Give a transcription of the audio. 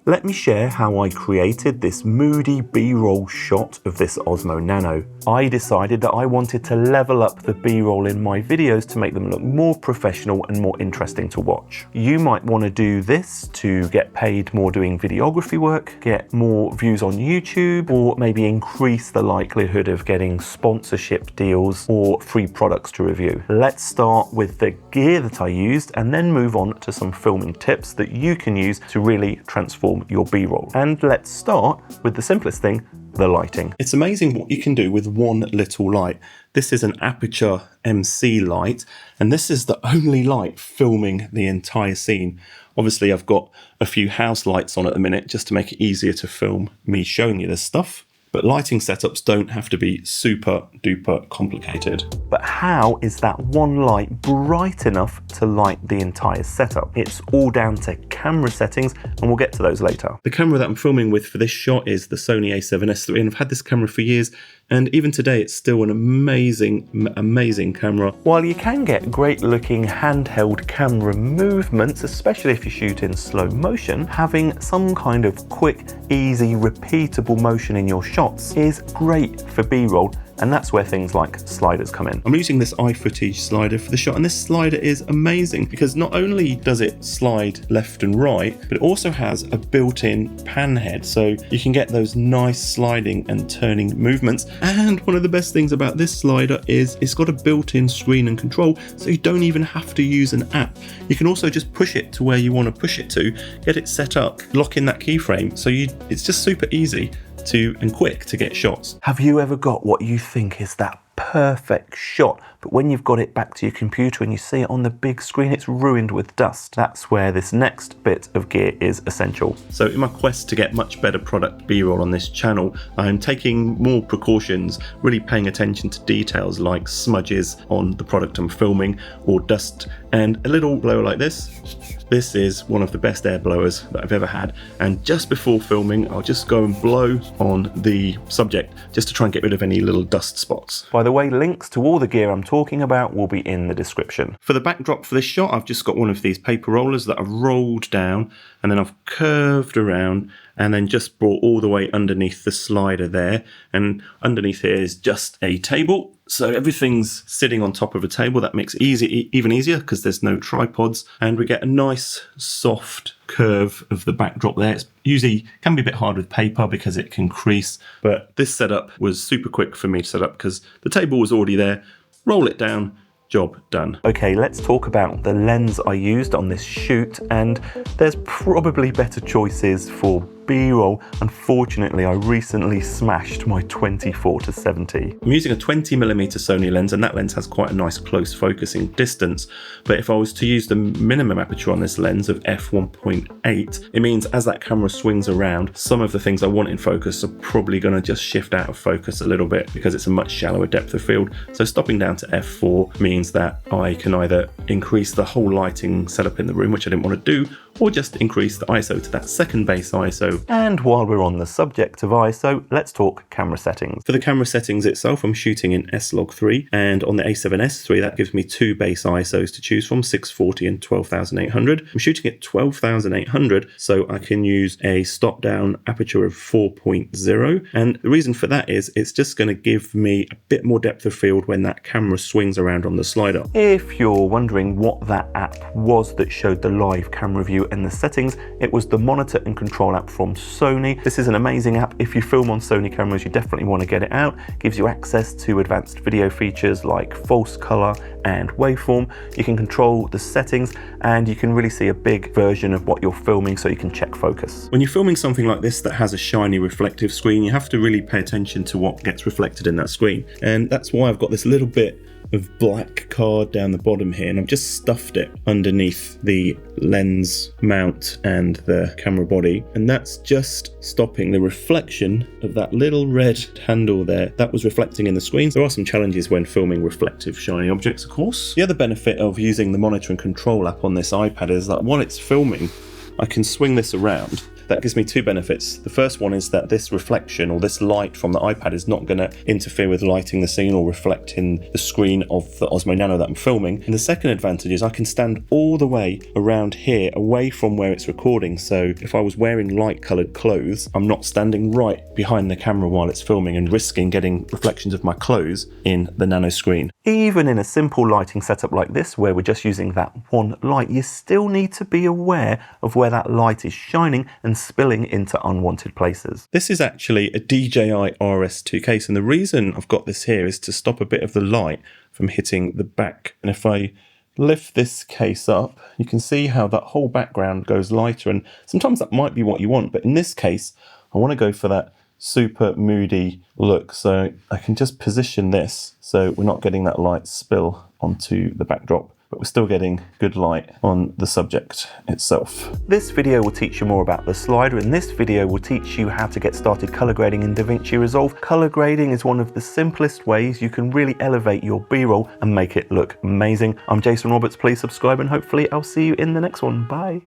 Let me share how I created this moody B-roll shot of this Osmo Nano. I decided that I wanted to level up the B-roll in my videos to make them look more professional and more interesting to watch. You might want to do this to get paid more doing videography work, get more views on YouTube, or maybe increase the likelihood of getting sponsorship deals or free products to review. Let's start with the gear that I used and then move on to some filming tips that you can use to really transform your B-roll. And let's start with the simplest thing, the lighting. It's amazing what you can do with one little light. This is an Aputure MC light, and this is the only light filming the entire scene. Obviously, I've got a few house lights on at the minute just to make it easier to film me showing you this stuff. But lighting setups don't have to be super duper complicated. But how is that one light bright enough to light the entire setup? It's all down to camera settings, and we'll get to those later. The camera that I'm filming with for this shot is the Sony a7S III, and I've had this camera for years, and even today it's still an amazing camera. While you can get great looking handheld camera movements, especially if you shoot in slow motion, having some kind of quick, easy, repeatable motion in your shots is great for B-roll, and that's where things like sliders come in. I'm using this iFootage slider for the shot, and this slider is amazing because not only does it slide left and right, but it also has a built-in pan head, so you can get those nice sliding and turning movements. And one of the best things about this slider is it's got a built-in screen and control, so you don't even have to use an app. You can also just push it to where you want to push it to, get it set up, lock in that keyframe, so it's just super easy and quick to get shots. Have you ever got what you think is that perfect shot, but when you've got it back to your computer and you see it on the big screen, it's ruined with dust? That's where this next bit of gear is essential. So in my quest to get much better product B-roll on this channel, I'm taking more precautions, really paying attention to details like smudges on the product I'm filming or dust, and a little blower like this. This is one of the best air blowers that I've ever had, and just before filming I'll just go and blow on the subject just to try and get rid of any little dust spots. By the way, links to all the gear I'm talking about will be in the description. For the backdrop for this shot, I've just got one of these paper rollers that I've rolled down, and then I've curved around and then just brought all the way underneath the slider there, and underneath here is just a table. So everything's sitting on top of a table. That makes it even easier because there's no tripods, and we get a nice soft curve of the backdrop there. It's usually can be a bit hard with paper because it can crease, but this setup was super quick for me to set up because the table was already there. Roll it down, job done. Okay, let's talk about the lens I used on this shoot, and there's probably better choices for B-roll. Unfortunately, I recently smashed my 24-70. I'm using a 20mm Sony lens, and that lens has quite a nice close focusing distance, but if I was to use the minimum aperture on this lens of f1.8, it means as that camera swings around, some of the things I want in focus are probably going to just shift out of focus a little bit because it's a much shallower depth of field. So stopping down to f4 means that I can either increase the whole lighting setup in the room, which I didn't want to do, or just increase the ISO to that second base ISO. And while we're on the subject of ISO, let's talk camera settings. For the camera settings itself, I'm shooting in S-Log3, and on the A7S III, that gives me two base ISOs to choose from, 640 and 12,800. I'm shooting at 12,800, so I can use a stop down aperture of 4.0, and the reason for that is it's just going to give me a bit more depth of field when that camera swings around on the slider. If you're wondering what that app was that showed the live camera view and the settings, it was the Monitor and Control app from Sony. This is an amazing app. If you film on Sony cameras, you definitely want to get it out. It gives you access to advanced video features like false color and waveform. You can control the settings, and you can really see a big version of what you're filming, so you can check focus. When you're filming something like this that has a shiny reflective screen, you have to really pay attention to what gets reflected in that screen, and that's why I've got this little bit of black card down the bottom here, and I've just stuffed it underneath the lens mount and the camera body, and that's just stopping the reflection of that little red handle there that was reflecting in the screen. There are some challenges when filming reflective shiny objects, of course. The other benefit of using the Monitor and Control app on this iPad is that while it's filming, I can swing this around. that gives me two benefits. The first one is that this reflection or this light from the iPad is not going to interfere with lighting the scene or reflecting the screen of the Osmo Nano that I'm filming. And the second advantage is I can stand all the way around here away from where it's recording. So if I was wearing light coloured clothes, I'm not standing right behind the camera while it's filming and risking getting reflections of my clothes in the Nano screen. Even in a simple lighting setup like this, where we're just using that one light, you still need to be aware of where that light is shining and spilling into unwanted places. This is actually a DJI RS2 case, and the reason I've got this here is to stop a bit of the light from hitting the back. And if I lift this case up, you can see how that whole background goes lighter, and sometimes that might be what you want, but in this case I want to go for that super moody look. So I can just position this so we're not getting that light spill onto the backdrop, but we're still getting good light on the subject itself. This video will teach you more about the slider, and this video will teach you how to get started color grading in DaVinci Resolve. Color grading is one of the simplest ways you can really elevate your B-roll and make it look amazing. I'm Jason Roberts, please subscribe, and hopefully I'll see you in the next one. Bye.